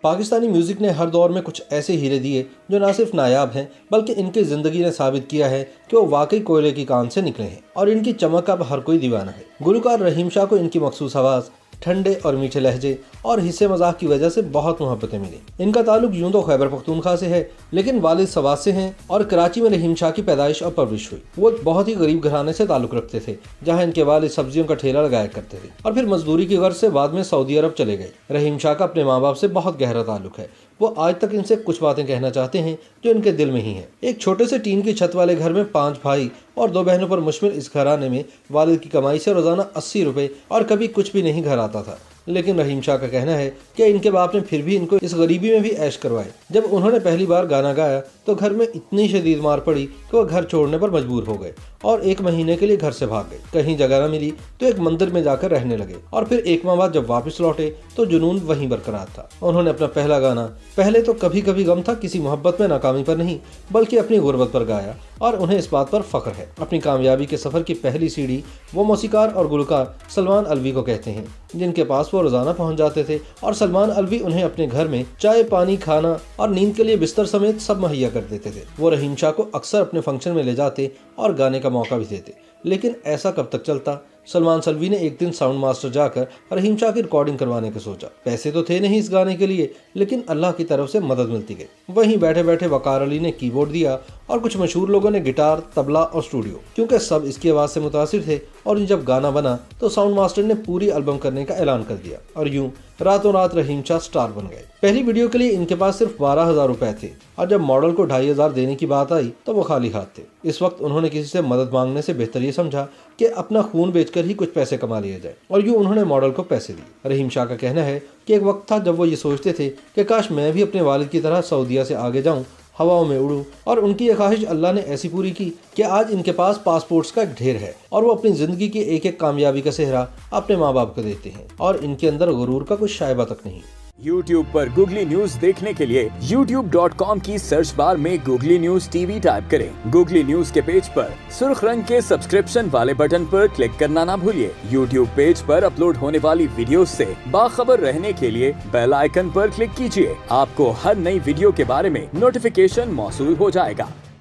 Pakistani music نے ہر دور میں کچھ ایسے ہیرے دیے جو نہ صرف نایاب ہیں بلکہ ان کی زندگی نے ثابت کیا ہے کہ وہ واقعی کوئلے کی کان سے نکلے ہیں اور ان کی چمک اب ہر کوئی دیوانہ ہے۔ گلوکار رحیم شاہ کو ان کی مخصوص آواز، ٹھنڈے اور میٹھے لہجے اور حصے مزاح کی وجہ سے بہت محبتیں ملی۔ ان کا تعلق یوں تو خیبر پختونخوا سے ہے لیکن والد سوات سے ہیں اور کراچی میں رحیم شاہ کی پیدائش اور پرورش ہوئی۔ وہ ایک بہت ہی غریب گھرانے سے تعلق رکھتے تھے جہاں ان کے والد سبزیوں کا ٹھیلا لگایا کرتے تھے اور پھر مزدوری کی غرض سے بعد میں سعودی عرب چلے گئے۔ رحیم شاہ کا اپنے ماں باپ سے بہت گہرا تعلق ہے۔ وہ آج تک ان سے کچھ باتیں کہنا چاہتے ہیں جو ان کے دل میں ہی ہیں۔ ایک چھوٹے سے ٹین کی چھت والے گھر میں 5 بھائی اور 2 بہنوں پر مشتمل اس گھرانے میں والد کی کمائی سے روزانہ 80 روپے اور کبھی کچھ بھی نہیں گھر آتا تھا، لیکن رحیم شاہ کا کہنا ہے کہ ان کے باپ نے پھر بھی ان کو اس غریبی میں بھی عیش کروائے۔ جب انہوں نے پہلی بار گانا گایا تو گھر میں اتنی شدید مار پڑی کہ وہ گھر چھوڑنے پر مجبور ہو گئے اور 1 مہینے کے لیے گھر سے بھاگ گئے۔ کہیں جگہ نہ ملی تو ایک مندر میں جا کر رہنے لگے اور پھر 1 ماہ بعد جب واپس لوٹے تو جنون وہیں برقرار تھا۔ انہوں نے اپنا پہلا گانا پہلے تو کبھی کبھی غم تھا کسی محبت میں ناکامی پر نہیں بلکہ اپنی غربت پر گایا اور انہیں اس بات پر فخر ہے۔ اپنی کامیابی کے سفر کی پہلی سیڑھی وہ موسیقار اور گلوکار سلمان الوی کو کہتے ہیں جن کے پاس وہ روزانہ پہنچ جاتے تھے اور سلمان الوی انہیں اپنے گھر میں چائے، پانی، کھانا اور نیند کے لیے بستر سمیت سب مہیا کر دیتے تھے۔ وہ رحیم شاہ کو اکثر اپنے فنکشن میں لے جاتے اور گانے کا موقع بھی دیتے، لیکن ایسا کب تک چلتا؟ سلمان سلوی نے ایک دن ساؤنڈ ماسٹر جا کر رحیم شاہ کی ریکارڈنگ کروانے کا سوچا۔ پیسے تو تھے نہیں اس گانے کے لیے لیکن اللہ کی طرف سے مدد ملتی گئی۔ وہیں بیٹھے بیٹھے وقار علی نے کی بورڈ دیا اور کچھ مشہور لوگوں نے گٹار، طبلہ اور اسٹوڈیو، کیونکہ سب اس کی آواز سے متاثر تھے۔ اور جب گانا بنا تو ساؤنڈ ماسٹر نے پوری البم کرنے کا اعلان کر دیا اور یوں راتوں رات رحیم شاہ سٹار بن گئے۔ پہلی ویڈیو کے لیے ان کے پاس صرف 12,000 روپے تھے اور جب ماڈل کو 2,500 دینے کی بات آئی تو وہ خالی ہاتھ تھے۔ اس وقت انہوں نے کسی سے مدد مانگنے سے بہتر یہ سمجھا کہ اپنا خون بیچ کر ہی کچھ پیسے کما لیا جائے اور یوں انہوں نے ماڈل کو پیسے دیے۔ رحیم شاہ کا کہنا ہے کہ ایک وقت تھا جب وہ یہ سوچتے تھے کہ کاش میں بھی اپنے والد کی طرح سعودیہ سے آگے جاؤں، ہواؤں میں اڑوں، اور ان کی یہ خواہش اللہ نے ایسی پوری کی کہ آج ان کے پاس پاسپورٹس کا ایک ڈھیر ہے اور وہ اپنی زندگی کی ایک ایک کامیابی کا سہرا اپنے ماں باپ کو دیتے ہیں اور ان کے اندر غرور کا کچھ شائبہ تک نہیں۔ YouTube پر گوگلی نیوز دیکھنے کے لیے youtube.com کی سرچ بار میں googly news T V type کریں۔ گوگلی نیوز کے پیج پر سرخ رنگ کے سبسکرپشن والے بٹن پر کلک کرنا نہ بھولیے۔ YouTube پیج پر اپلوڈ ہونے والی ویڈیوز سے باخبر رہنے کے لیے بیل آئیکن پر کلک کیجیے۔ آپ کو ہر نئی ویڈیو کے بارے میں نوٹیفیکیشن موصول ہو جائے گا۔